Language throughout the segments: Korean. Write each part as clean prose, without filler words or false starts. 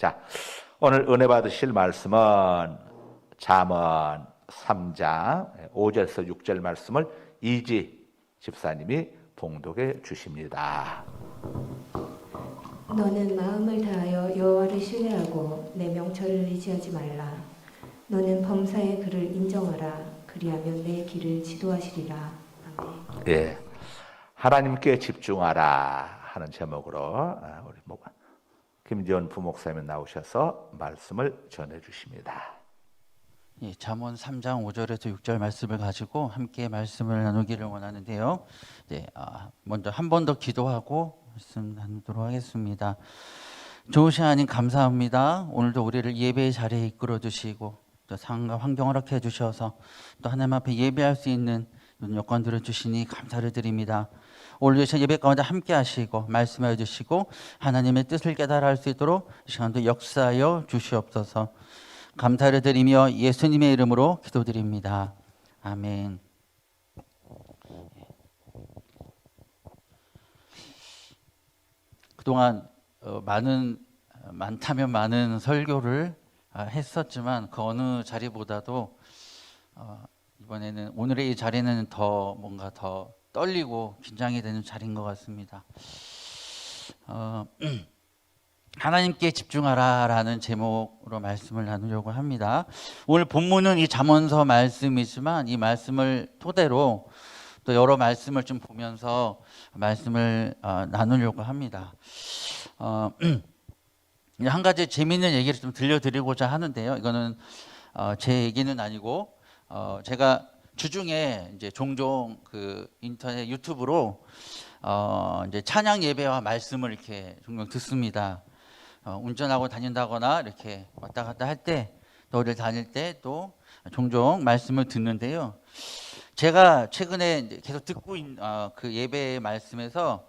자, 오늘 은혜 받으실 말씀은 잠언 3장 5절에서 6절 말씀을 이지 집사님이 봉독해 주십니다. 너는 마음을 다하여 여호와를 신뢰하고 내 명철을 의지하지 말라. 너는 범사의 그를 인정하라. 그리하면 내 길을 지도하시리라. 아멘. 예, 하나님께 집중하라 하는 제목으로 우리 김지원 부목사님 나오셔서 말씀을 전해 주십니다. 예, 잠언 3장 5절에서 6절 말씀을 가지고 함께 말씀을 나누기를 원하는데요. 네, 먼저 한 번 더 기도하고 말씀 나누도록 하겠습니다. 좋으신 하나님 감사합니다. 오늘도 우리를 예배의 자리에 이끌어 주시고 또 상황과 환경을 허락해 주셔서 또 하나님 앞에 예배할 수 있는 여건들을 주시니 감사를 드립니다. 오늘 주신 예배 가운데 함께 하시고 말씀해 주시고 하나님의 뜻을 깨달아 할 수 있도록 이 시간도 역사하여 주시옵소서. 감사를 드리며 예수님의 이름으로 기도드립니다. 아멘. 그동안 많다면 많은 설교를 했었지만 그 어느 자리보다도 이번에는 오늘의 이 자리는 더 뭔가 더 떨리고 긴장이 되는 자리인 것 같습니다. 하나님께 집중하라라는 제목으로 말씀을 나누려고 합니다. 오늘 본문은 이 잠언서 말씀이지만 이 말씀을 토대로 또 여러 말씀을 좀 보면서 말씀을 나누려고 합니다. 한 가지 재미있는 얘기를 좀 들려드리고자 하는데요. 이거는 제 얘기는 아니고 제가 주중에 이제 종종 그 인터넷 유튜브로 이제 찬양 예배와 말씀을 이렇게 종종 듣습니다. 운전하고 다닌다거나 이렇게 왔다 갔다 할 때, 또 어딜 다닐 때 또 종종 말씀을 듣는데요. 제가 최근에 이제 계속 듣고 있는 그 예배의 말씀에서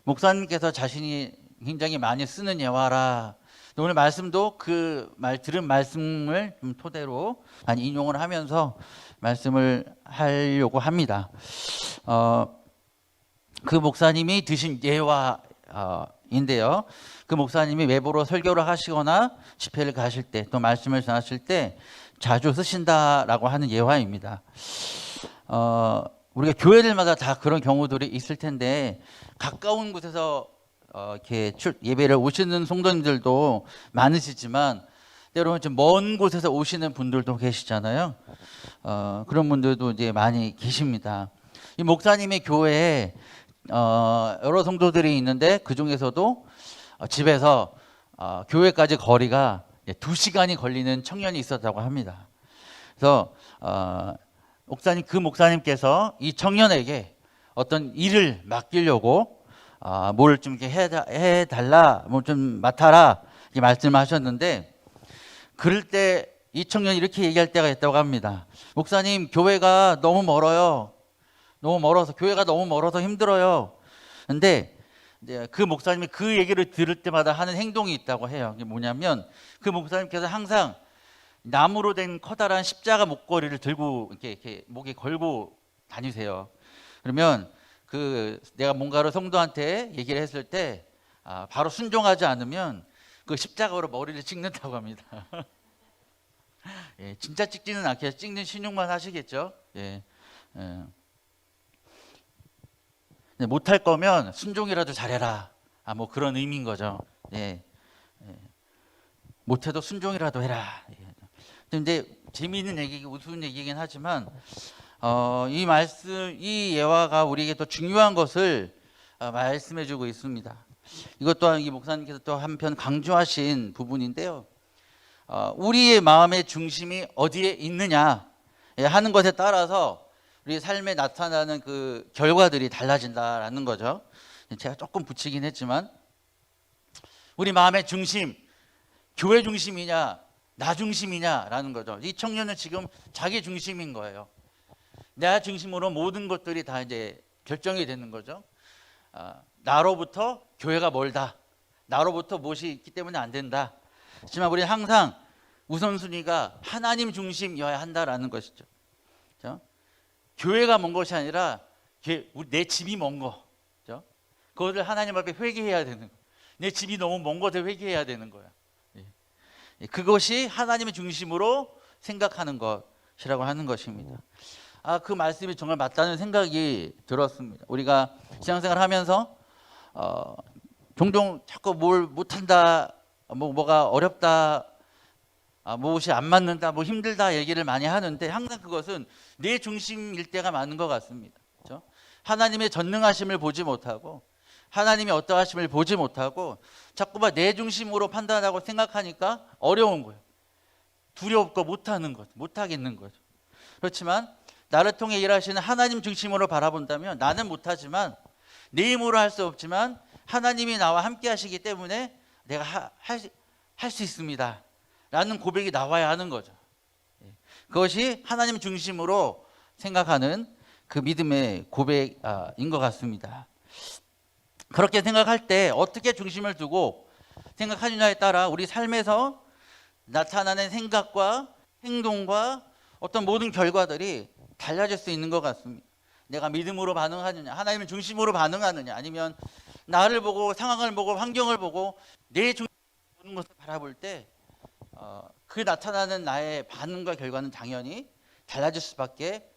목사님께서 자신이 굉장히 많이 쓰는 예화라. 오늘 말씀도 그 들은 말씀을 좀 토대로 많이 인용을 하면서 말씀을 하려고 합니다. 그 목사님이 드신 예화인데요. 그 목사님이 외부로 설교를 하시거나 집회를 가실 때 또 말씀을 전하실 때 자주 쓰신다라고 하는 예화입니다. 우리가 교회들마다 다 그런 경우들이 있을 텐데 가까운 곳에서 이렇게 예배를 오시는 성도님들도 많으시지만 때로는 좀 먼 곳에서 오시는 분들도 계시잖아요. 그런 분들도 이제 많이 계십니다. 이 목사님의 교회에 여러 성도들이 있는데 그 중에서도 집에서 교회까지 거리가 2시간이 걸리는 청년이 있었다고 합니다. 그래서 그 목사님께서 이 청년에게 어떤 일을 맡기려고 뭘 좀 이렇게 해달라, 뭘 좀 맡아라 이렇게 말씀하셨는데 그럴 때 이 청년이 이렇게 얘기할 때가 있다고 합니다. 목사님, 교회가 너무 멀어요. 너무 멀어서 교회가 너무 멀어서 힘들어요. 근데 그 목사님이 그 얘기를 들을 때마다 하는 행동이 있다고 해요. 이게 뭐냐면 그 목사님께서 항상 나무로 된 커다란 십자가 목걸이를 들고 이렇게 목에 걸고 다니세요. 그러면 내가 뭔가를 성도한테 얘기를 했을 때 바로 순종하지 않으면 그 십자가로 머리를 찍는다고 합니다. 예, 진짜 찍지는 않겠죠. 찍는 신용만 하시겠죠. 예. 못할 거면 순종이라도 잘해라. 뭐 그런 의미인 거죠. 예. 못해도 순종이라도 해라. 근데 재미있는 얘기고 우스운 얘기긴 하지만 이 예화가 우리에게 더 중요한 것을 말씀해주고 있습니다. 이것 또한 이 목사님께서 또 한편 강조하신 부분인데요. 우리의 마음의 중심이 어디에 있느냐 하는 것에 따라서 우리 삶에 나타나는 그 결과들이 달라진다라는 거죠. 제가 조금 붙이긴 했지만 우리 마음의 중심, 교회 중심이냐 나 중심이냐라는 거죠. 이 청년은 지금 자기 중심인 거예요. 나 중심으로 모든 것들이 다 이제 결정이 되는 거죠. 나로부터 교회가 멀다. 나로부터 무엇이 있기 때문에 안 된다. 하지만 우리는 항상 우선순위가 하나님 중심이어야 한다라는 것이죠. 그렇죠? 교회가 먼 것이 아니라 내 집이 먼 거. 그렇죠? 그것을 하나님 앞에 회개해야 되는 거예요. 내 집이 너무 먼 것에 회개해야 되는 거야. 그것이 하나님의 중심으로 생각하는 것이라고 하는 것입니다. 그 말씀이 정말 맞다는 생각이 들었습니다. 우리가 신앙생활 하면서 종종 자꾸 뭘 못한다, 뭐가 어렵다, 무엇이 안 맞는다, 뭐 힘들다 얘기를 많이 하는데 항상 그것은 내 중심일 때가 많은 것 같습니다. 그렇죠? 하나님의 전능하심을 보지 못하고 하나님의 어떠하심을 보지 못하고 자꾸만 내 중심으로 판단하고 생각하니까 어려운 거예요. 두렵고 못하는 것, 못하겠는 거죠. 그렇지만 나를 통해 일하시는 하나님 중심으로 바라본다면 나는 못하지만 내 힘으로 할 수 없지만 하나님이 나와 함께 하시기 때문에 내가 할 수 있습니다 라는 고백이 나와야 하는 거죠. 그것이 하나님 중심으로 생각하는 그 믿음의 고백인 것 같습니다. 그렇게 생각할 때 어떻게 중심을 두고 생각하느냐에 따라 우리 삶에서 나타나는 생각과 행동과 어떤 모든 결과들이 달라질 수 있는 것 같습니다. 내가 믿음으로 반응하느냐, 하나님을 중심으로 반응하느냐, 아니면 나를 보고 상황을 보고 환경을 보고 내 중심으로 보는 것을 바라볼 때 그 나타나는 나의 반응과 결과는 당연히 달라질 수밖에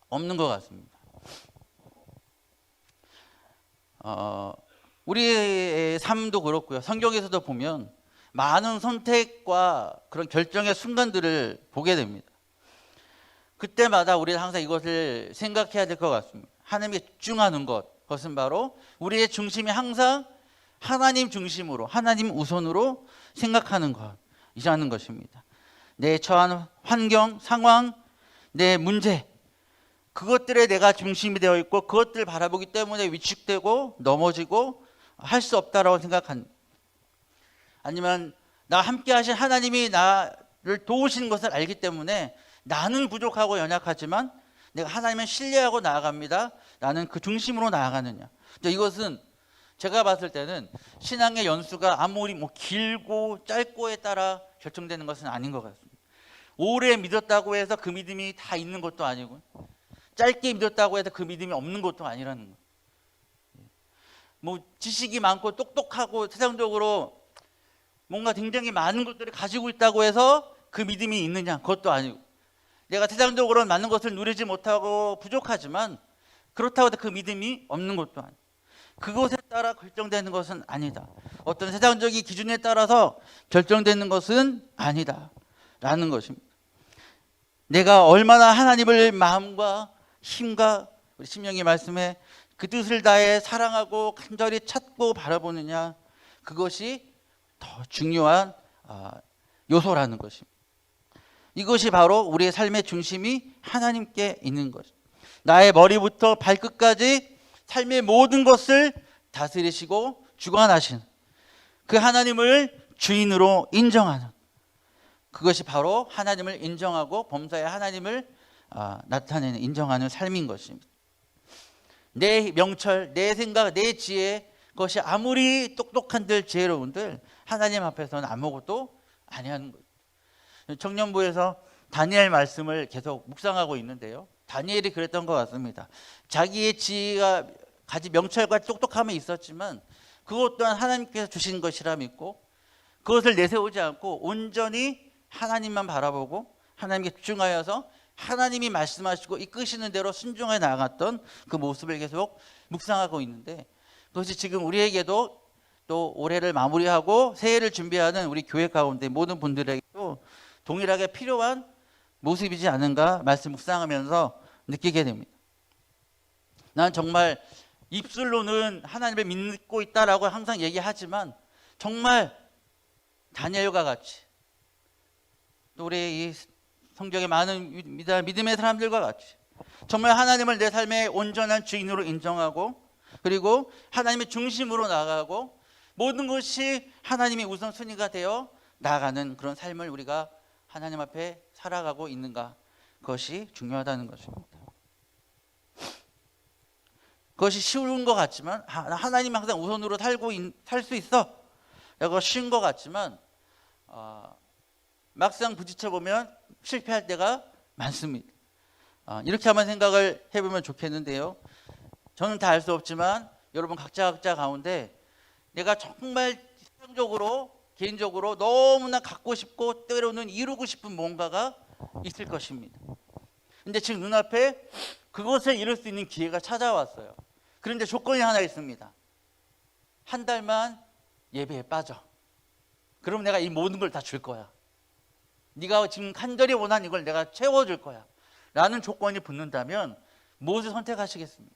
없는 것 같습니다. 우리의 삶도 그렇고요. 성경에서도 보면 많은 선택과 그런 결정의 순간들을 보게 됩니다. 그때마다 우리는 항상 이것을 생각해야 될 것 같습니다. 하나님께 집중하는 것, 그것은 바로 우리의 중심이 항상 하나님 중심으로, 하나님 우선으로 생각하는 것이라는 것입니다. 내 처한 환경, 상황, 내 문제, 그것들에 내가 중심이 되어 있고 그것들을 바라보기 때문에 위축되고 넘어지고 할 수 없다라고 생각합니다. 아니면 나 함께 하신 하나님이 나를 도우시는 것을 알기 때문에 나는 부족하고 연약하지만 내가 하나님을 신뢰하고 나아갑니다. 나는 그 중심으로 나아가느냐. 이것은 제가 봤을 때는 신앙의 연수가 아무리 길고 짧고에 따라 결정되는 것은 아닌 것 같습니다. 오래 믿었다고 해서 그 믿음이 다 있는 것도 아니고 짧게 믿었다고 해서 그 믿음이 없는 것도 아니라는 거예요. 지식이 많고 똑똑하고 세상적으로 뭔가 굉장히 많은 것들을 가지고 있다고 해서 그 믿음이 있느냐, 그것도 아니고 내가 세상적으로는 많은 것을 누리지 못하고 부족하지만 그렇다고 해서 그 믿음이 없는 것도 아니고 그것에 따라 결정되는 것은 아니다. 어떤 세상적인 기준에 따라서 결정되는 것은 아니다 라는 것입니다. 내가 얼마나 하나님을 마음과 힘과 우리 심령의 말씀에 그 뜻을 다해 사랑하고 간절히 찾고 바라보느냐, 그것이 더 중요한 요소라는 것입니다. 이것이 바로 우리의 삶의 중심이 하나님께 있는 것입니다. 나의 머리부터 발끝까지 삶의 모든 것을 다스리시고 주관하시는 그 하나님을 주인으로 인정하는, 그것이 바로 하나님을 인정하고 범사의 하나님을 나타내는, 인정하는 삶인 것입니다. 내 명철, 내 생각, 내 지혜, 그것이 아무리 똑똑한들 지혜로운들 하나님 앞에서는 아무것도 아니하는 거예요. 청년부에서 다니엘 말씀을 계속 묵상하고 있는데요, 다니엘이 그랬던 것 같습니다. 자기의 지혜가 가지 명철과 똑똑함이 있었지만 그것 또한 하나님께서 주신 것이라 믿고 그것을 내세우지 않고 온전히 하나님만 바라보고 하나님께 집중하여서 하나님이 말씀하시고 이끄시는 대로 순종해 나아갔던 그 모습을 계속 묵상하고 있는데, 그것이 지금 우리에게도 또 올해를 마무리하고 새해를 준비하는 우리 교회 가운데 모든 분들에게도 동일하게 필요한 모습이지 않은가 말씀 묵상하면서 느끼게 됩니다. 난 정말 입술로는 하나님을 믿고 있다라고 항상 얘기하지만 정말 다니엘과 같이 또 우리 이 성경의 많은 믿음의 사람들과 같이 정말 하나님을 내 삶의 온전한 주인으로 인정하고 그리고 하나님의 중심으로 나아가고 모든 것이 하나님이 우선순위가 되어 나아가는 그런 삶을 우리가 하나님 앞에 살아가고 있는가, 그것이 중요하다는 것입니다. 그것이 쉬운 것 같지만 하나님 항상 우선으로 살 수 있어 라고 쉬운 것 같지만 막상 부딪혀 보면 실패할 때가 많습니다. 이렇게 한번 생각을 해보면 좋겠는데요, 저는 다 알 수 없지만 여러분 각자 가운데 내가 정말 세상적으로 개인적으로 너무나 갖고 싶고 때로는 이루고 싶은 뭔가가 있을 것입니다. 근데 지금 눈앞에 그것을 이룰 수 있는 기회가 찾아왔어요. 그런데 조건이 하나 있습니다. 한 달만 예배에 빠져. 그럼 내가 이 모든 걸 다 줄 거야. 네가 지금 간절히 원하는 이걸 내가 채워줄 거야 라는 조건이 붙는다면 무엇을 선택하시겠습니까?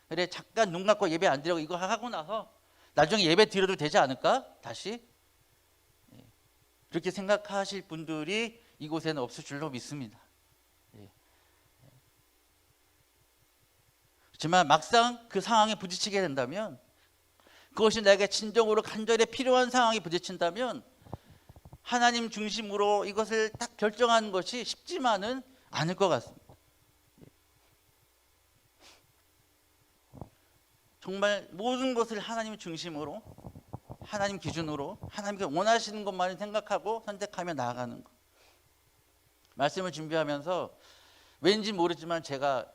그래, 잠깐 눈 감고 예배 안 드리고 이거 하고 나서 나중에 예배 드려도 되지 않을까? 다시 그렇게 생각하실 분들이 이곳에는 없을 줄로 믿습니다. 하지만 막상 그 상황에 부딪히게 된다면, 그것이 나에게 진정으로 간절히 필요한 상황이 부딪힌다면 하나님 중심으로 이것을 딱 결정하는 것이 쉽지만은 않을 것 같습니다. 정말 모든 것을 하나님 중심으로, 하나님 기준으로, 하나님께 원하시는 것만을 생각하고 선택하며 나아가는 것. 말씀을 준비하면서 왠지 모르지만 제가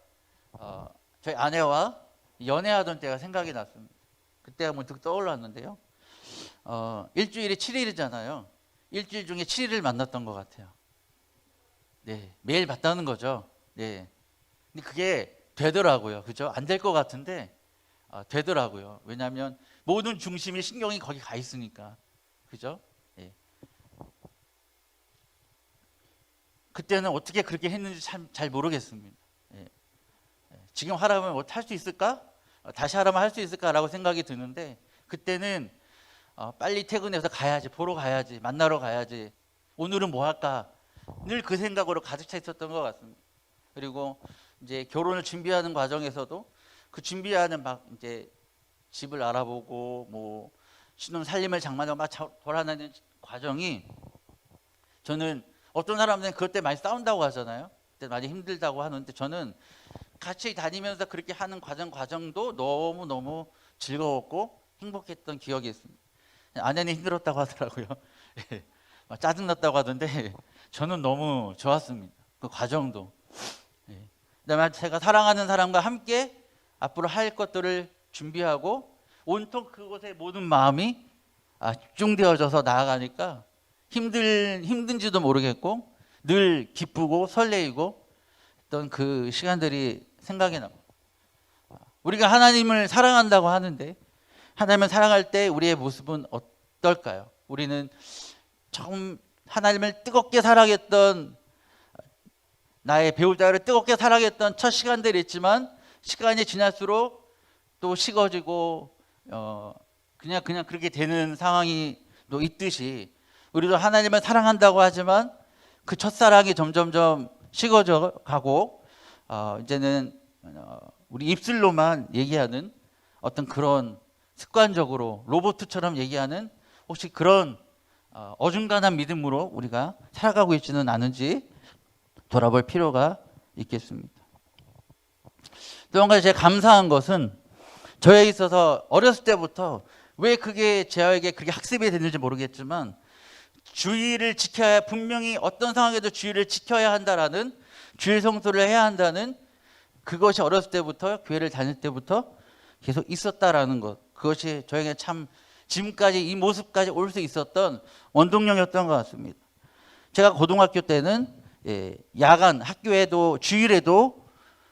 저희 아내와 연애하던 때가 생각이 났습니다. 그때가 문득 떠올랐는데요. 일주일이 7일이잖아요. 일주일 중에 7일을 만났던 것 같아요. 네, 매일 봤다는 거죠. 네, 근데 그게 되더라고요. 그죠? 안 될 것 같은데 되더라고요. 왜냐하면 모든 중심이, 신경이 거기 가 있으니까. 그죠? 네. 그때는 어떻게 그렇게 했는지 참 잘 모르겠습니다. 네. 지금 하라면 뭐 할 수 있을까? 다시 하라면 할 수 있을까라고 생각이 드는데, 그때는 빨리 퇴근해서 가야지, 보러 가야지, 만나러 가야지, 오늘은 뭐 할까, 늘 그 생각으로 가득 차 있었던 것 같습니다. 그리고 이제 결혼을 준비하는 과정에서도 그 준비하는 막 이제 집을 알아보고 뭐 신혼 살림을 장만하고 막 돌아다니는 과정이, 저는 어떤 사람들은 그것 때문에 많이 싸운다고 하잖아요. 그때 많이 힘들다고 하는데, 저는 같이 다니면서 그렇게 하는 과정도 너무너무 즐거웠고 행복했던 기억이 있습니다. 아내는 힘들었다고 하더라고요. 짜증났다고 하던데 저는 너무 좋았습니다. 그 과정도. 그다음에 제가 사랑하는 사람과 함께 앞으로 할 것들을 준비하고 온통 그곳에 모든 마음이 집중되어져서 나아가니까 힘든지도 모르겠고 늘 기쁘고 설레이고 했던 그 시간들이 생각이 납니다. 우리가 하나님을 사랑한다고 하는데, 하나님을 사랑할 때 우리의 모습은 어떨까요? 우리는 처음 하나님을 뜨겁게 사랑했던, 나의 배우자를 뜨겁게 사랑했던 첫 시간들이 있지만, 시간이 지날수록 또 식어지고 그냥 그렇게 되는 상황이 또 있듯이, 우리도 하나님을 사랑한다고 하지만 그 첫사랑이 점점점 식어져 가고 이제는 우리 입술로만 얘기하는 어떤 그런 습관적으로 로봇처럼 얘기하는, 혹시 그런 어중간한 믿음으로 우리가 살아가고 있지는 않은지 돌아볼 필요가 있겠습니다. 또 한 가지 제가 감사한 것은, 저에 있어서 어렸을 때부터 왜 그게 저에게 그렇게 학습이 됐는지 모르겠지만, 주의를 지켜야, 분명히 어떤 상황에도 주의를 지켜야 한다라는, 주일 성수를 해야 한다는 그것이 어렸을 때부터, 교회를 다닐 때부터 계속 있었다라는 것, 그것이 저에게 참 지금까지 이 모습까지 올 수 있었던 원동력이었던 것 같습니다. 제가 고등학교 때는 야간 학교에도 주일에도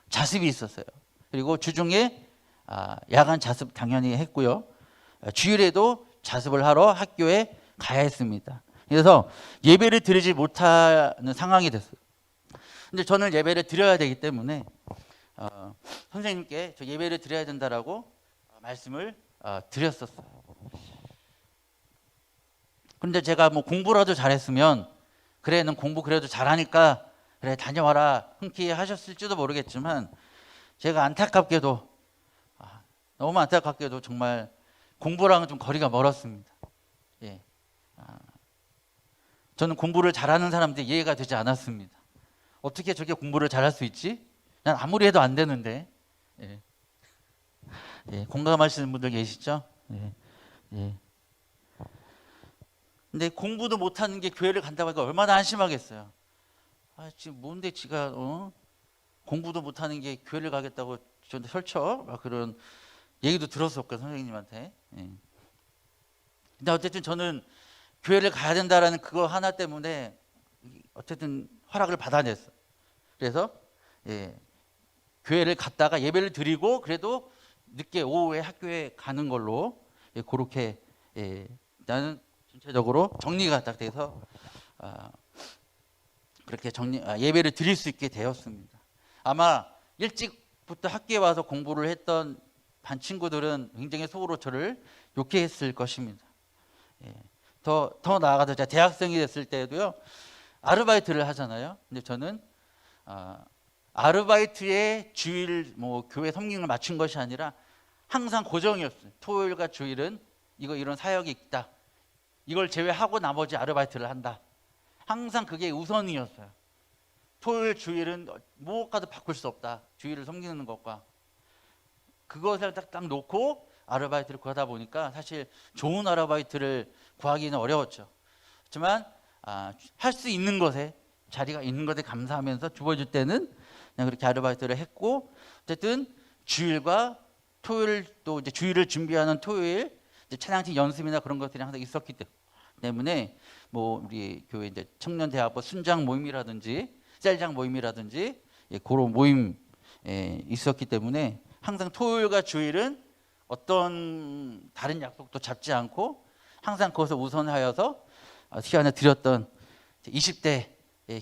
자습이 있었어요. 그리고 주중에 야간 자습 당연히 했고요. 주일에도 자습을 하러 학교에 가야 했습니다. 그래서 예배를 드리지 못하는 상황이 됐어요. 근데 저는 예배를 드려야 되기 때문에 선생님께 저 예배를 드려야 된다라고 말씀을 드렸었어요. 근데 제가 뭐 공부라도 잘했으면, 그래 넌 공부 그래도 잘하니까 그래 다녀와라 흔쾌히 하셨을지도 모르겠지만, 제가 안타깝게도, 너무 안타깝게도 정말 공부랑은 좀 거리가 멀었습니다. 예. 저는 공부를 잘하는 사람들이 이해가 되지 않았습니다. 어떻게 저렇게 공부를 잘할 수 있지? 난 아무리 해도 안 되는데. 예. 예, 공감하시는 분들 계시죠? 예. 예. 근데 공부도 못하는 게 교회를 간다고 하니까 얼마나 한심하겠어요. 지금 뭔데 지가 공부도 못하는 게 교회를 가겠다고 저한테 설쳐? 막 그런 얘기도 들었었고 선생님한테. 예. 근데 어쨌든 저는 교회를 가야 된다라는 그거 하나 때문에 어쨌든 허락을 받아냈어. 그래서 교회를 갔다가 예배를 드리고 그래도 늦게 오후에 학교에 가는 걸로 그렇게 나는 전체적으로 정리가 딱 돼서 그렇게 예배를 드릴 수 있게 되었습니다. 아마 일찍부터 학교에 와서 공부를 했던 반 친구들은 굉장히 속으로 저를 욕했을 것입니다. 더 나아가서 제가 대학생이 됐을 때도요, 아르바이트를 하잖아요. 근데 저는 아르바이트에 주일 교회 섬김을 맞춘 것이 아니라 항상 고정이었어요. 토요일과 주일은 이런 사역이 있다. 이걸 제외하고 나머지 아르바이트를 한다. 항상 그게 우선이었어요. 토요일 주일은 무엇과도 바꿀 수 없다. 주일을 섬기는 것과 그것을 딱 놓고 아르바이트를 구하다 보니까 사실 좋은 아르바이트를 구하기는 어려웠죠. 하지만 할 수 있는 것에, 자리가 있는 것에 감사하면서 주어질 때는 그냥 그렇게 아르바이트를 했고, 어쨌든 주일과 토요일, 또 이제 주일을 준비하는 토요일 이제 찬양팀 연습이나 그런 것들이 항상 있었기 때문에 우리 교회 이제 청년대학부 순장 모임이라든지 셀장 모임이라든지 그런 모임 있었기 때문에 항상 토요일과 주일은 어떤 다른 약속도 잡지 않고 항상 그것을 우선하여서 시간을 드렸던 20대의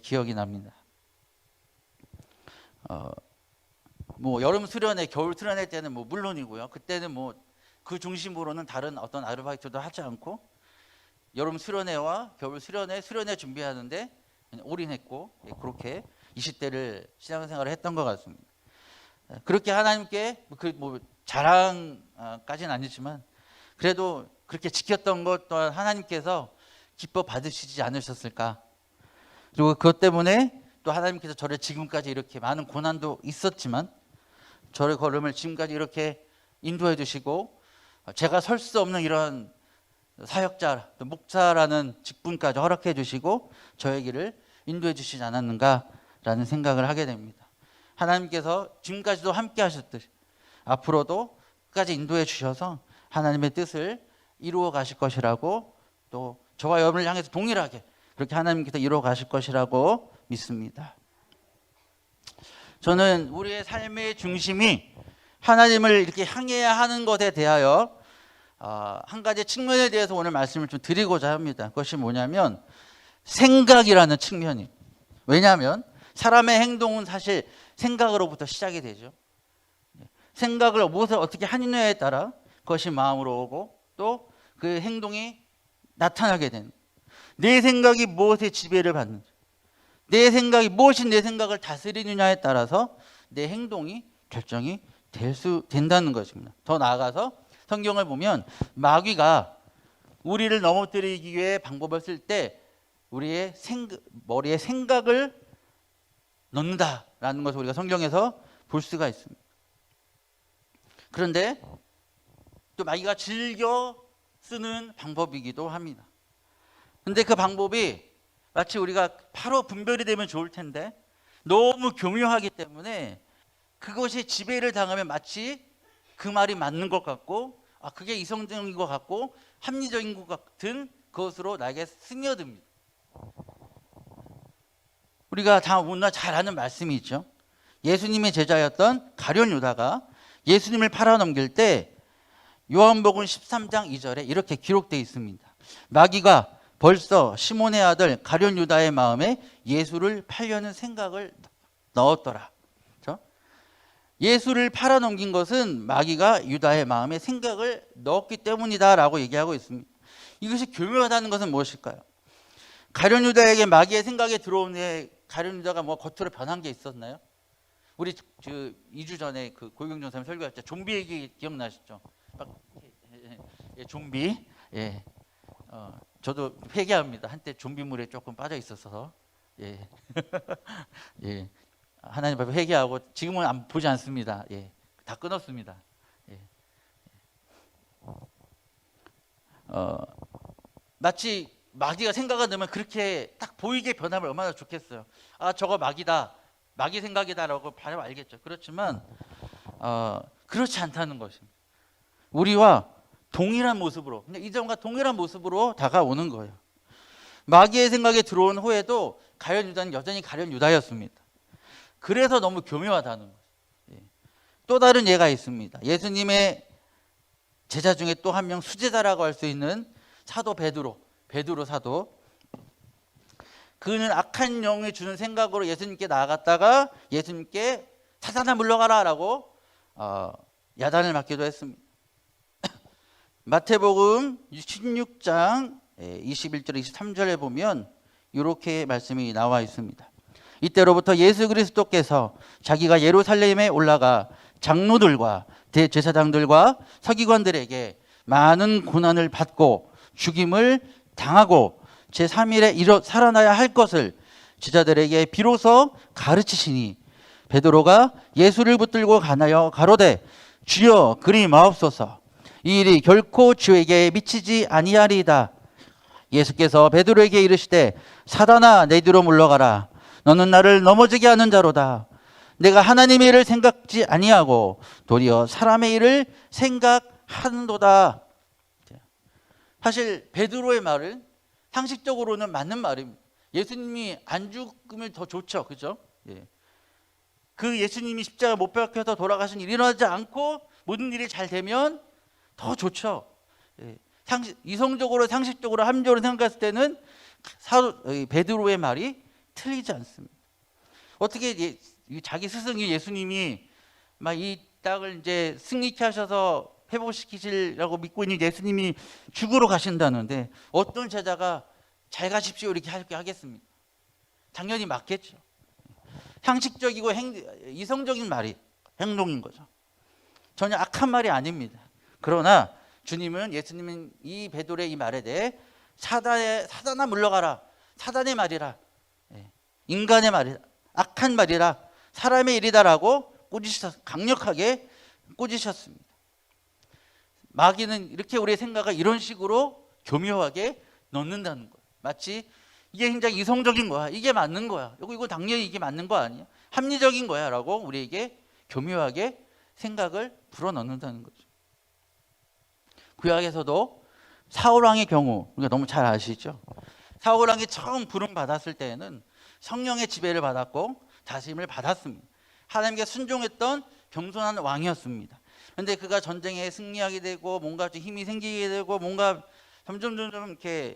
기억이 납니다. 여름 수련회, 겨울 수련회 때는 물론이고요. 그때는 그 중심으로는 다른 어떤 아르바이트도 하지 않고 여름 수련회와 겨울 수련회 준비하는데 올인했고, 그렇게 20대를 신앙생활을 했던 것 같습니다. 그렇게 하나님께 자랑까지는 아니지만 그래도 그렇게 지켰던 것 또한 하나님께서 기뻐 받으시지 않으셨을까. 그리고 그것 때문에 또 하나님께서 저를 지금까지 이렇게 많은 고난도 있었지만 저의 걸음을 지금까지 이렇게 인도해 주시고 제가 설 수 없는 이런 사역자, 목사라는 직분까지 허락해 주시고 저의 길을 인도해 주시지 않았는가라는 생각을 하게 됩니다. 하나님께서 지금까지도 함께 하셨듯이 앞으로도 끝까지 인도해 주셔서 하나님의 뜻을 이루어 가실 것이라고, 또 저와 여러분을 향해서 동일하게 그렇게 하나님께서 이루어 가실 것이라고 믿습니다. 저는 우리의 삶의 중심이 하나님을 이렇게 향해야 하는 것에 대하여 한 가지 측면에 대해서 오늘 말씀을 좀 드리고자 합니다. 그것이 뭐냐면 생각이라는 측면이. 왜냐하면 사람의 행동은 사실 생각으로부터 시작이 되죠. 생각을 무엇을 어떻게 하느냐에 따라 그것이 마음으로 오고 또 그 행동이 나타나게 되는, 내 생각이 무엇에 지배를 받는지, 무엇이 내 생각을 다스리느냐에 따라서 내 행동이 결정이 된다는 것입니다. 더 나아가서 성경을 보면 마귀가 우리를 넘어뜨리기 위해 방법을 쓸 때 우리의 머리에 생각을 넣는다라는 것을 우리가 성경에서 볼 수가 있습니다. 그런데 또 마귀가 즐겨 쓰는 방법이기도 합니다. 그런데 그 방법이 마치 우리가 바로 분별이 되면 좋을 텐데 너무 교묘하기 때문에 그것이 지배를 당하면 마치 그 말이 맞는 것 같고 그게 이성적인 것 같고 합리적인 것 같은 것으로 나에게 스며듭니다. 우리가 다 너무나 잘 아는 말씀이 있죠. 예수님의 제자였던 가룟 유다가 예수님을 팔아넘길 때 요한복음 13장 2절에 이렇게 기록되어 있습니다. 마귀가 벌써 시몬의 아들 가룟 유다의 마음에 예수를 팔려는 생각을 넣었더라. 그렇죠? 예수를 팔아넘긴 것은 마귀가 유다의 마음에 생각을 넣었기 때문이다라고 얘기하고 있습니다. 이것이 교묘하다는 것은 무엇일까요? 가룟 유다에게 마귀의 생각이 들어오는데 가룟 유다가 겉으로 변한 게 있었나요? 우리 2주 전에 그 고경정 선생님 설교할 때 좀비 얘기 기억나시죠? 좀비. 저도 회개합니다. 한때 좀비물에 조금 빠져 있어서. 하나님 앞에 회개하고 지금은 보지 않습니다. 다 끊었습니다. 마치 마귀가 생각을 넣으면 그렇게 딱 보이게 변하면 얼마나 좋겠어요. 저거 마귀다, 마귀 생각이다라고 바로 알겠죠. 그렇지만 그렇지 않다는 것입니다. 우리와 동일한 모습으로, 그냥 이전과 동일한 모습으로 다가오는 거예요. 마귀의 생각에 들어온 후에도 가룟 유다는 여전히 가룟 유다였습니다. 그래서 너무 교묘하다는 거예요. 또 다른 예가 있습니다. 예수님의 제자 중에 또 한 명 수제자라고 할 수 있는 사도 베드로 사도. 그는 악한 영이 주는 생각으로 예수님께 나아갔다가 예수님께 사단아 물러가라 라고 야단을 맞기도 했습니다. 마태복음 16장 21절 23절에 보면 이렇게 말씀이 나와 있습니다. 이때로부터 예수 그리스도께서 자기가 예루살렘에 올라가 장로들과 대제사장들과 서기관들에게 많은 고난을 받고 죽임을 당하고 제3일에 살아나야 할 것을 제자들에게 비로소 가르치시니 베드로가 예수를 붙들고 가나여 가로되 주여 그리 마옵소서 이 일이 결코 주에게 미치지 아니하리이다. 예수께서 베드로에게 이르시되 사단아 내 뒤로 물러가라. 너는 나를 넘어지게 하는 자로다. 내가 하나님의 일을 생각지 아니하고 도리어 사람의 일을 생각하는도다. 사실 베드로의 말은 상식적으로는 맞는 말입니다. 예수님이 안 죽으면 더 좋죠, 그죠? 그 예수님이 십자가 못 박혀서 돌아가신 일이 일어나지 않고 모든 일이 잘 되면 더 좋죠. 이성적으로 상식적으로 합리적으로 생각했을 때는 베드로의 말이 틀리지 않습니다. 어떻게 자기 스승이 예수님이 막 이 땅을 이제 승리케 하셔서 회복시키시라고 믿고 있는 예수님이 죽으러 가신다는데 어떤 제자가 잘 가십시오 이렇게 하겠습니까? 당연히 맞겠죠. 상식적이고 이성적인 말이 행동인 거죠. 전혀 악한 말이 아닙니다. 그러나 예수님은 이 베드로의 이 말에 대해 사단아 물러가라. 사단의 말이라. 인간의 말이라. 악한 말이라. 사람의 일이다라고 강력하게 꾸짖으셨습니다. 마귀는 이렇게 우리의 생각을 이런 식으로 교묘하게 넣는다는 거예요. 마치 이게 굉장히 이성적인 거야. 이게 맞는 거야. 이거 당연히 이게 맞는 거 아니야. 합리적인 거야 라고 우리에게 교묘하게 생각을 불어넣는다는 거죠. 구약에서도 사울왕의 경우 우리가 너무 잘 아시죠? 사울왕이 처음 부름 받았을 때에는 성령의 지배를 받았고 다스림을 받았습니다. 하나님께 순종했던 겸손한 왕이었습니다. 그런데 그가 전쟁에 승리하게 되고 뭔가 좀 힘이 생기게 되고 뭔가 점점 이렇게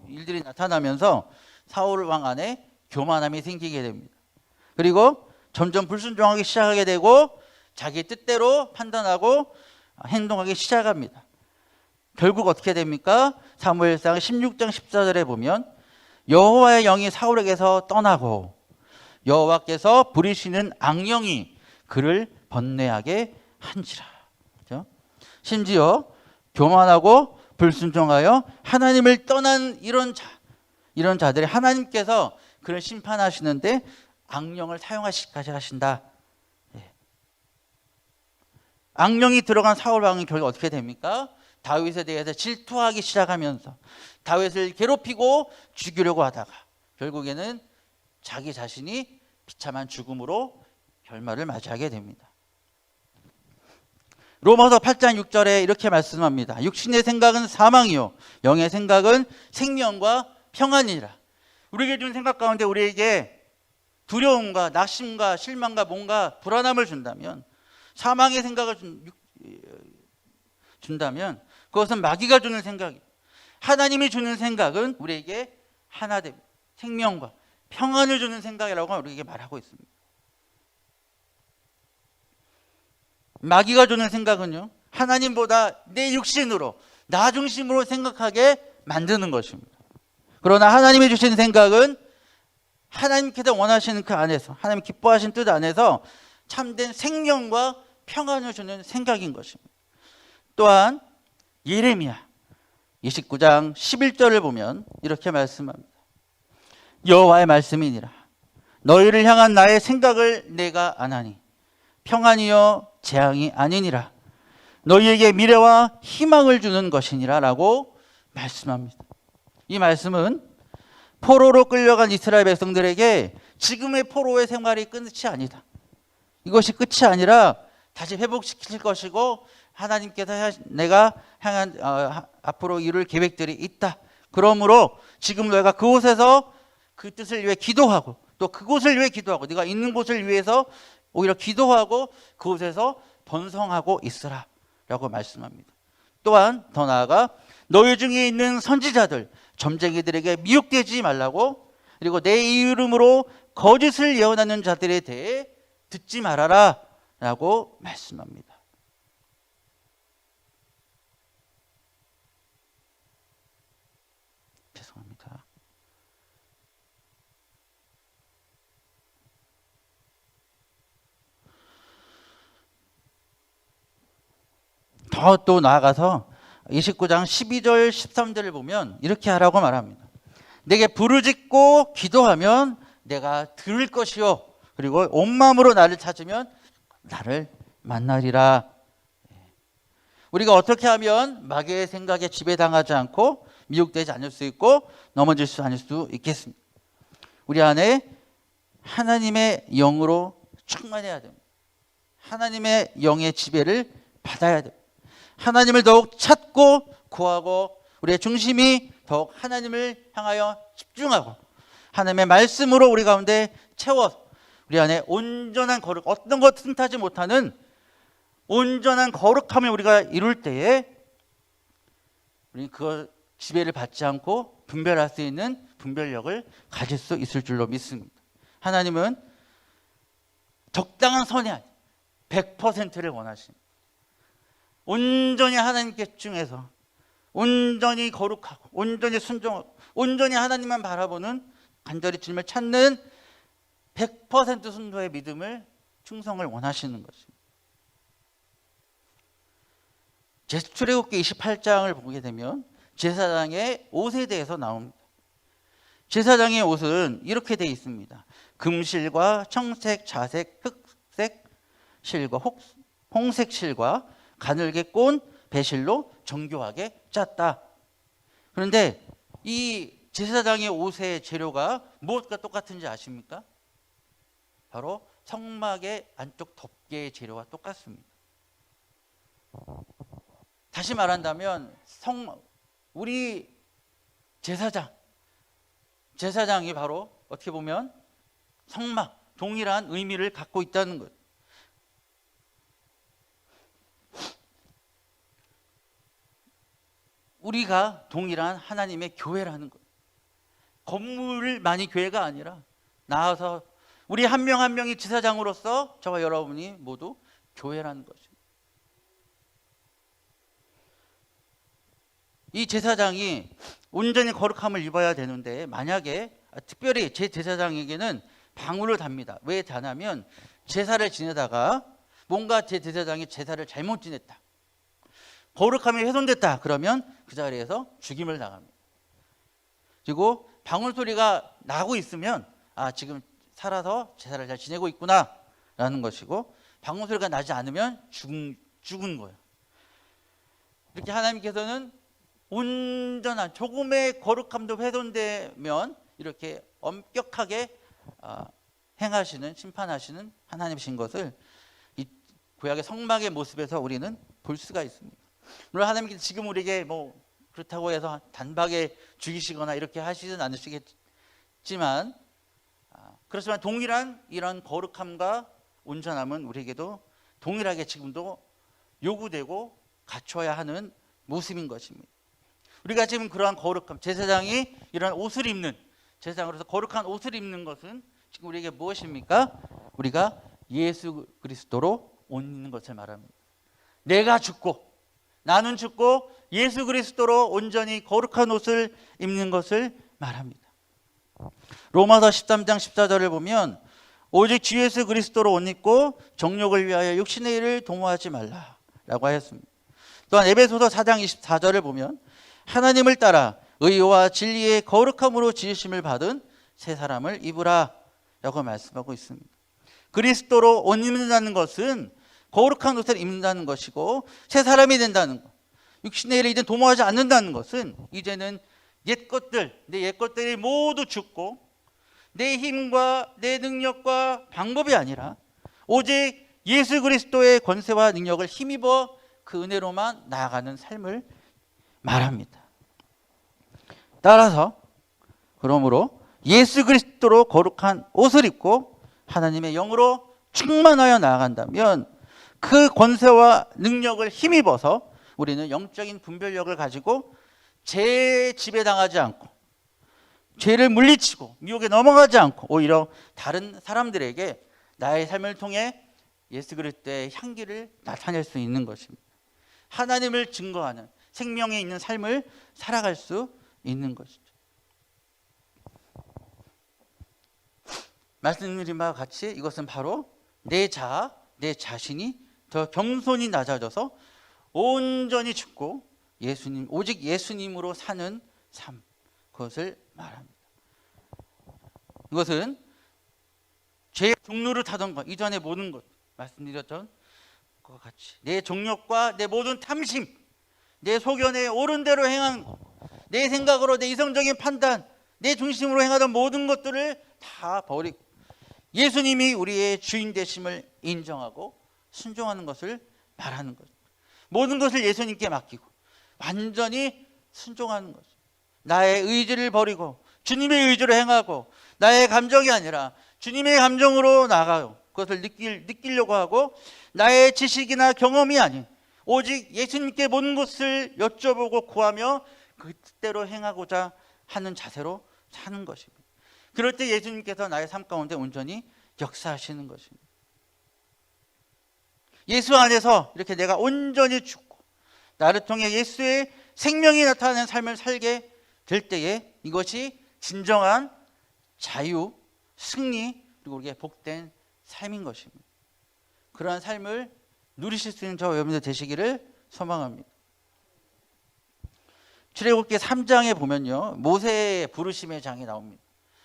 일들이 나타나면서 사울 왕 안에 교만함이 생기게 됩니다. 그리고 점점 불순종하기 시작하게 되고 자기 뜻대로 판단하고 행동하기 시작합니다. 결국 어떻게 됩니까? 사무엘상 16장 14절에 보면 여호와의 영이 사울에게서 떠나고 여호와께서 부리시는 악령이 그를 번뇌하게 한지라. 그렇죠? 심지어 교만하고 불순종하여 하나님을 떠난 이런 자들이 하나님께서 그를 심판하시는데 악령을 사용하시기까지 하신다. 악령이 들어간 사울 왕이 결국 어떻게 됩니까? 다윗에 대해서 질투하기 시작하면서 다윗을 괴롭히고 죽이려고 하다가 결국에는 자기 자신이 비참한 죽음으로 결말을 맞이하게 됩니다. 로마서 8장 6절에 이렇게 말씀합니다. 육신의 생각은 사망이요 영의 생각은 생명과 평안이라. 우리에게 준 생각 가운데 우리에게 두려움과 낙심과 실망과 뭔가 불안함을 준다면, 사망의 생각을 준다면 그것은 마귀가 주는 생각이에요. 하나님이 주는 생각은 우리에게 하나됨, 생명과 평안을 주는 생각이라고 우리에게 말하고 있습니다. 마귀가 주는 생각은요, 하나님보다 내 육신으로 나 중심으로 생각하게 만드는 것입니다. 그러나 하나님이 주신 생각은 하나님께서 원하시는 그 안에서, 하나님 기뻐하신 뜻 안에서 참된 생명과 평안을 주는 생각인 것입니다. 또한 예레미야 29장 11절을 보면 이렇게 말씀합니다. 여호와의 말씀이니라. 너희를 향한 나의 생각을 내가 아나니 평안이요 재앙이 아니니라. 너희에게 미래와 희망을 주는 것이니라 라고 말씀합니다. 이 말씀은 포로로 끌려간 이스라엘 백성들에게 지금의 포로의 생활이 끝이 아니다. 이것이 끝이 아니라 다시 회복시킬 것이고 하나님께서 내가 향한 앞으로 이룰 계획들이 있다. 그러므로 지금 너희가 그곳에서 그 뜻을 위해 기도하고 또 그곳을 위해 기도하고 네가 있는 곳을 위해서 오히려 기도하고 그곳에서 번성하고 있으라 라고 말씀합니다. 또한 더 나아가 너희 중에 있는 선지자들 점쟁이들에게 미혹되지 말라고, 그리고 내 이름으로 거짓을 예언하는 자들에 대해 듣지 말아라 라고 말씀합니다. 죄송합니다. 더 또 나아가서 29장 12절 13절을 보면 이렇게 하라고 말합니다. 내게 부르짖고 기도하면 내가 들을 것이요 그리고 온 마음으로 나를 찾으면 나를 만나리라. 우리가 어떻게 하면 마귀의 생각에 지배당하지 않고 미혹되지 않을 수 있고 넘어질 수 않을 수 있겠습니까? 우리 안에 하나님의 영으로 충만해야 됩니다. 하나님의 영의 지배를 받아야 됩니다. 하나님을 더욱 찾고 구하고 우리의 중심이 더욱 하나님을 향하여 집중하고 하나님의 말씀으로 우리 가운데 채워서 우리 안에 온전한 거룩, 어떤 것 틈타지 못하는 온전한 거룩함을 우리가 이룰 때에 우리는 그걸 지배를 받지 않고 분별할 수 있는 분별력을 가질 수 있을 줄로 믿습니다. 하나님은 적당한 선이 아니에요. 100%를 원하십니다. 온전히 하나님께 집중해서 온전히 거룩하고 온전히 순종하고 온전히 하나님만 바라보는 간절히 주님을 찾는 100% 순도의 믿음을 충성을 원하시는 것입니다. 출애굽기 28장을 보게 되면 제사장의 옷에 대해서 나옵니다. 제사장의 옷은 이렇게 되어 있습니다. 금실과 청색, 자색, 흑색 실과 홍색 실과 가늘게 꼰 배실로 정교하게 짰다. 그런데 이 제사장의 옷의 재료가 무엇과 똑같은지 아십니까? 바로 성막의 안쪽 덮개의 재료와 똑같습니다. 다시 말한다면 우리 제사장이 바로 어떻게 보면 성막, 동일한 의미를 갖고 있다는 것. 우리가 동일한 하나님의 교회라는 것. 건물만이 교회가 아니라 나와서 우리 한 명 한 명이 제사장으로서 저와 여러분이 모두 교회라는 것입니다. 이 제사장이 온전히 거룩함을 입어야 되는데 만약에 특별히 제 제사장에게는 방울을 답니다. 왜 다냐면 제사를 지내다가 뭔가 제 제사장이 제사를 잘못 지냈다, 거룩함이 훼손됐다 그러면 그 자리에서 죽임을 당합니다. 그리고 방울 소리가 나고 있으면 지금 살아서 제사를 잘 지내고 있구나 라는 것이고, 방울 소리가 나지 않으면 죽은 거예요. 이렇게 하나님께서는 온전한 조금의 거룩함도 훼손되면 이렇게 엄격하게 행하시는, 심판하시는 하나님이신 것을 이 구약의 성막의 모습에서 우리는 볼 수가 있습니다. 물론 하나님께서 지금 우리에게 뭐 그렇다고 해서 단박에 죽이시거나 이렇게 하시진 않으시겠지만, 그렇지만 동일한 이런 거룩함과 온전함은 우리에게도 동일하게 지금도 요구되고 갖춰야 하는 모습인 것입니다. 우리가 지금 그러한 거룩함, 제사장이 이런 옷을 입는, 제사장으로서 거룩한 옷을 입는 것은 지금 우리에게 무엇입니까? 우리가 예수 그리스도로 옷 입는 것을 말합니다. 내가 죽고 나는 죽고 예수 그리스도로 온전히 거룩한 옷을 입는 것을 말합니다. 로마서 13장 14절을 보면 오직 주 예수 그리스도로 옷 입고 정욕을 위하여 육신의 일을 도모하지 말라라고 하였습니다. 또한 에베소서 4장 24절을 보면 하나님을 따라 의와 진리의 거룩함으로 지으심을 받은 새 사람을 입으라 라고 말씀하고 있습니다. 그리스도로 옷 입는다는 것은 거룩한 옷을 입는다는 것이고 새 사람이 된다는 것, 육신의 일을 이제 도모하지 않는다는 것은 이제는 내 옛것들이 모두 죽고 내 힘과 내 능력과 방법이 아니라 오직 예수 그리스도의 권세와 능력을 힘입어 그 은혜로만 나아가는 삶을 말합니다. 따라서 그러므로 예수 그리스도로 거룩한 옷을 입고 하나님의 영으로 충만하여 나아간다면 그 권세와 능력을 힘입어서 우리는 영적인 분별력을 가지고 죄에 지배당하지 않고 죄를 물리치고 미혹에 넘어가지 않고 오히려 다른 사람들에게 나의 삶을 통해 예수 그리스도의 향기를 나타낼 수 있는 것입니다. 하나님을 증거하는 생명에 있는 삶을 살아갈 수 있는 것이죠. 말씀드린 바와 같이 이것은 바로 내 자신이 더 겸손히 낮아져서 온전히 죽고 오직 예수님으로 사는 삶, 그것을 말합니다. 이것은 죄의 종로를 타던 것, 이전의 모든 것, 말씀드렸던 것과 같이 내 정욕과 내 모든 탐심, 내 소견에 옳은 대로 행한 것, 내 생각으로 내 이성적인 판단, 내 중심으로 행하던 모든 것들을 다 버리고 예수님이 우리의 주인 되심을 인정하고 순종하는 것을 말하는 것. 모든 것을 예수님께 맡기고 완전히 순종하는 것. 나의 의지를 버리고 주님의 의지로 행하고 나의 감정이 아니라 주님의 감정으로 나가요. 그것을 느끼려고 하고 나의 지식이나 경험이 아닌 오직 예수님께 모든 것을 여쭤보고 구하며 그때로 행하고자 하는 자세로 사는 것입니다. 그럴 때 예수님께서 나의 삶 가운데 온전히 역사하시는 것입니다. 예수 안에서 이렇게 내가 온전히 죽고 나를 통해 예수의 생명이 나타나는 삶을 살게 될 때에 이것이 진정한 자유, 승리, 그리고 우리의 복된 삶인 것입니다. 그러한 삶을 누리실 수 있는 저와 여러분들 되시기를 소망합니다. 출애굽기 3장에 보면요, 모세의 부르심의 장이 나옵니다.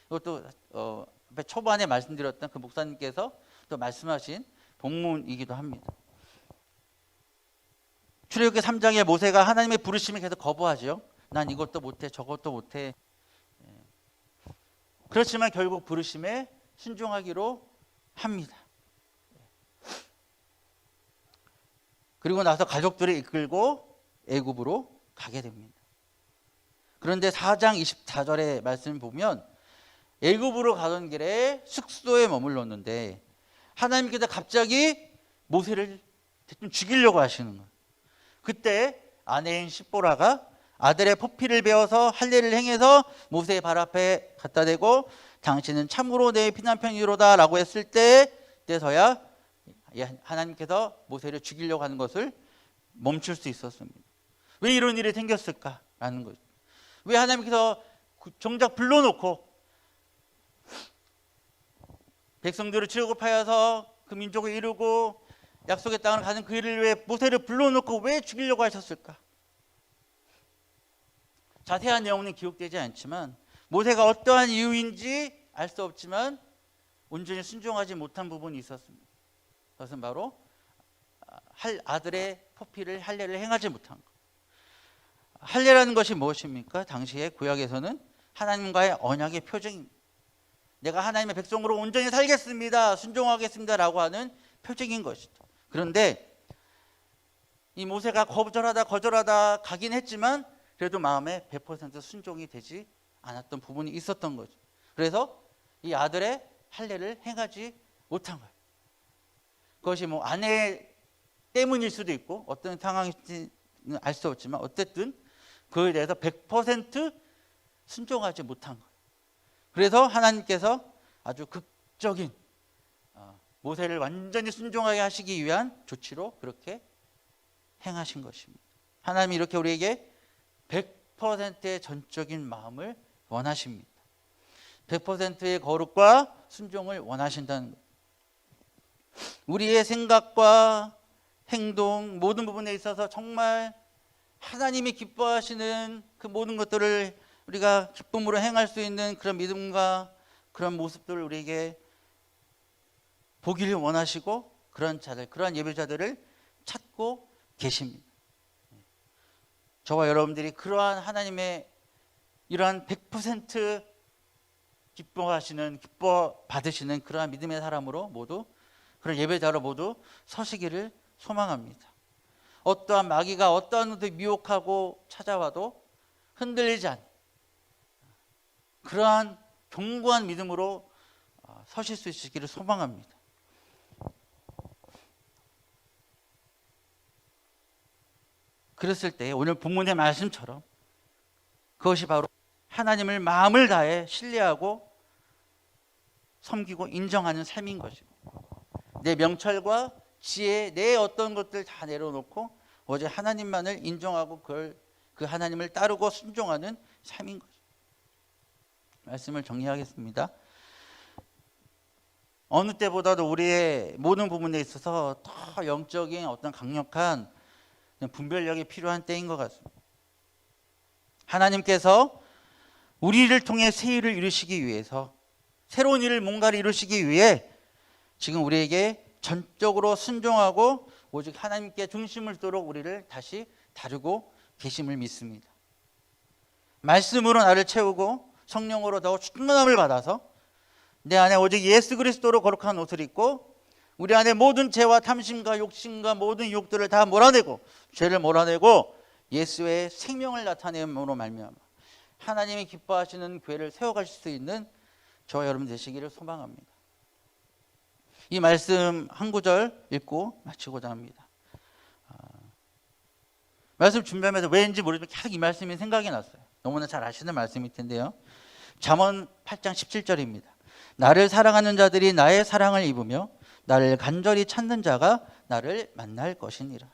이것도 초반에 말씀드렸던 그 목사님께서 또 말씀하신 본문이기도 합니다. 출애굽기 3장에 모세가 하나님의 부르심을 계속 거부하죠. 난 이것도 못해, 저것도 못해. 그렇지만 결국 부르심에 순종하기로 합니다. 그리고 나서 가족들을 이끌고 애굽으로 가게 됩니다. 그런데 4장 24절의 말씀을 보면 애굽으로 가던 길에 숙소에 머물렀는데 하나님께서 갑자기 모세를 대충 죽이려고 하시는 거예요. 그때 아내인 십보라가 아들의 포피를 베어서 할례를 행해서 모세의 발 앞에 갖다 대고 당신은 참으로 내 피난편이로다 라고 했을 때서야 하나님께서 모세를 죽이려고 하는 것을 멈출 수 있었습니다. 왜 이런 일이 생겼을까라는 거죠. 왜 하나님께서 정작 불러놓고 백성들을 출애굽하여서 그 민족을 이루고 약속의 땅을 가는 그 일을 왜 모세를 불러놓고 왜 죽이려고 하셨을까? 자세한 내용은 기록되지 않지만 모세가 어떠한 이유인지 알 수 없지만 온전히 순종하지 못한 부분이 있었습니다. 그것은 바로 아들의 포피를 할례를 행하지 못한 것. 할례라는 것이 무엇입니까? 당시에 구약에서는 하나님과의 언약의 표징입니다. 내가 하나님의 백성으로 온전히 살겠습니다, 순종하겠습니다 라고 하는 표징인 것이죠. 그런데 이 모세가 거절하다 가긴 했지만 그래도 마음에 100% 순종이 되지 않았던 부분이 있었던 거죠. 그래서 이 아들의 할례를 행하지 못한 거예요. 그것이 뭐 아내 때문일 수도 있고 어떤 상황인지는 알 수 없지만 어쨌든 그에 대해서 100% 순종하지 못한 거예요. 그래서 하나님께서 아주 극적인 모세를 완전히 순종하게 하시기 위한 조치로 그렇게 행하신 것입니다. 하나님이 이렇게 우리에게 100%의 전적인 마음을 원하십니다. 100%의 거룩과 순종을 원하신다는 것. 우리의 생각과 행동 모든 부분에 있어서 정말 하나님이 기뻐하시는 그 모든 것들을 우리가 기쁨으로 행할 수 있는 그런 믿음과 그런 모습들을 우리에게 보기를 원하시고 그런 자들, 그런 예배자들을 찾고 계십니다. 저와 여러분들이 그러한 하나님의 이러한 100% 기뻐 받으시는 그러한 믿음의 사람으로 모두, 그런 예배자로 모두 서시기를 소망합니다. 어떠한 마귀가 어떠한 것을 미혹하고 찾아와도 흔들리지 않는, 그러한 견고한 믿음으로 서실 수 있으시기를 소망합니다. 그랬을 때 오늘 본문의 말씀처럼 그것이 바로 하나님을 마음을 다해 신뢰하고 섬기고 인정하는 삶인 것이고, 내 명철과 지혜, 내 어떤 것들 다 내려놓고 오직 하나님만을 인정하고 그 하나님을 따르고 순종하는 삶인 것이죠. 말씀을 정리하겠습니다. 어느 때보다도 우리의 모든 부분에 있어서 더 영적인 어떤 강력한 분별력이 필요한 때인 것 같습니다. 하나님께서 우리를 통해 새 일을 이루시기 위해서, 새로운 일을 뭔가를 이루시기 위해 지금 우리에게 전적으로 순종하고 오직 하나님께 중심을 두도록 우리를 다시 다루고 계심을 믿습니다. 말씀으로 나를 채우고 성령으로 더욱 충만함을 받아서 내 안에 오직 예수 그리스도로 거룩한 옷을 입고 우리 안에 모든 죄와 탐심과 욕심과 모든 유혹들을 다 몰아내고, 죄를 몰아내고 예수의 생명을 나타내므로 말미암아 하나님이 기뻐하시는 교회를 세워가실 수 있는 저와 여러분 되시기를 소망합니다. 이 말씀 한 구절 읽고 마치고자 합니다. 말씀 준비하면서 왜인지 모르지만 계속 이 말씀이 생각이 났어요. 너무나 잘 아시는 말씀일 텐데요. 잠언 8장 17절입니다. 나를 사랑하는 자들이 나의 사랑을 입으며 나를 간절히 찾는 자가 나를 만날 것이니라.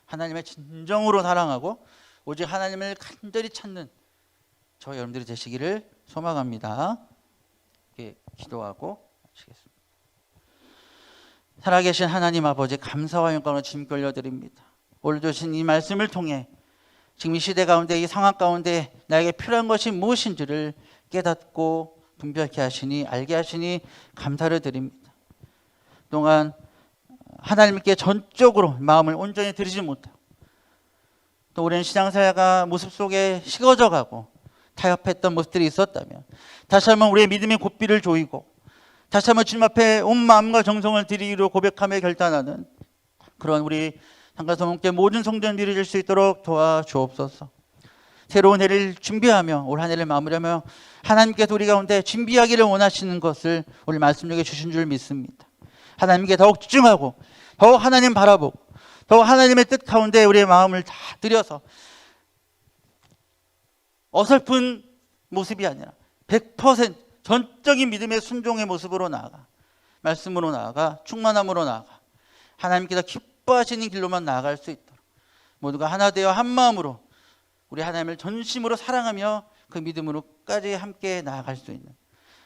하나님을 진정으로 사랑하고 오직 하나님을 간절히 찾는 저 여러분들이 되시기를 소망합니다. 이렇게 기도하고 마치겠습니다. 살아계신 하나님 아버지, 감사와 영광을 주님께 올려드립니다. 오늘 주신 이 말씀을 통해 지금 이 시대 가운데, 이 상황 가운데 나에게 필요한 것이 무엇인지를 깨닫고 분별케 하시니, 알게 하시니 감사를 드립니다. 그동안 하나님께 전적으로 마음을 온전히 드리지 못하고 또 오랜 신앙생활가 모습 속에 식어져 가고 타협했던 모습들이 있었다면 다시 한번 우리의 믿음의 고삐를 조이고 다시 한번 주님 앞에 온 마음과 정성을 드리기로 고백하며 결단하는 그런 우리 상가성목회 모든 성도님들이 될 수 있도록 도와주옵소서. 새로운 해를 준비하며 올 한 해를 마무리하며 하나님께서 우리 가운데 준비하기를 원하시는 것을 오늘 말씀 중에 주신 줄 믿습니다. 하나님께 더욱 집중하고 더욱 하나님 바라보고 더욱 하나님의 뜻 가운데 우리의 마음을 다 들여서 어설픈 모습이 아니라 100% 전적인 믿음의 순종의 모습으로 나아가, 말씀으로 나아가, 충만함으로 나아가 하나님께서 기뻐하시는 길로만 나아갈 수 있도록 모두가 하나 되어 한 마음으로 우리 하나님을 전심으로 사랑하며 그 믿음으로까지 함께 나아갈 수 있는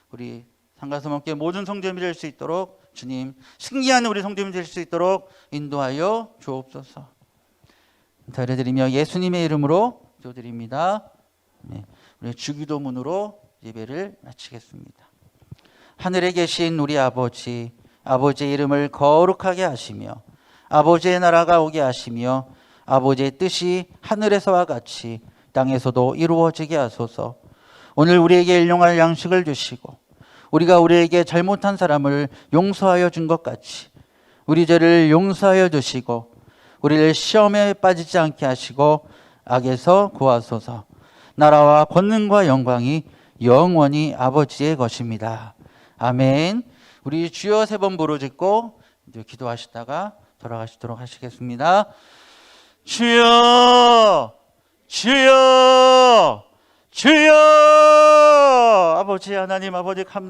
우리 상가서목회 모든 성도님이 될 수 있도록 주님, 승리하는 우리 성도님이 될 수 있도록 인도하여 주옵소서. 감사드리며 예수님의 이름으로 기도드립니다. 네, 우리 주기도문으로 예배를 마치겠습니다. 하늘에 계신 우리 아버지, 아버지의 이름을 거룩하게 하시며 아버지의 나라가 오게 하시며 아버지의 뜻이 하늘에서와 같이 땅에서도 이루어지게 하소서. 오늘 우리에게 일용할 양식을 주시고 우리가 우리에게 잘못한 사람을 용서하여 준 것 같이 우리 죄를 용서하여 주시고 우리를 시험에 빠지지 않게 하시고 악에서 구하소서. 나라와 권능과 영광이 영원히 아버지의 것입니다. 아멘. 우리 주여 세 번 부르짖고 이제 기도하시다가 돌아가시도록 하시겠습니다. 주여, 주여, 주여. 아버지 하나님, 아버지 감사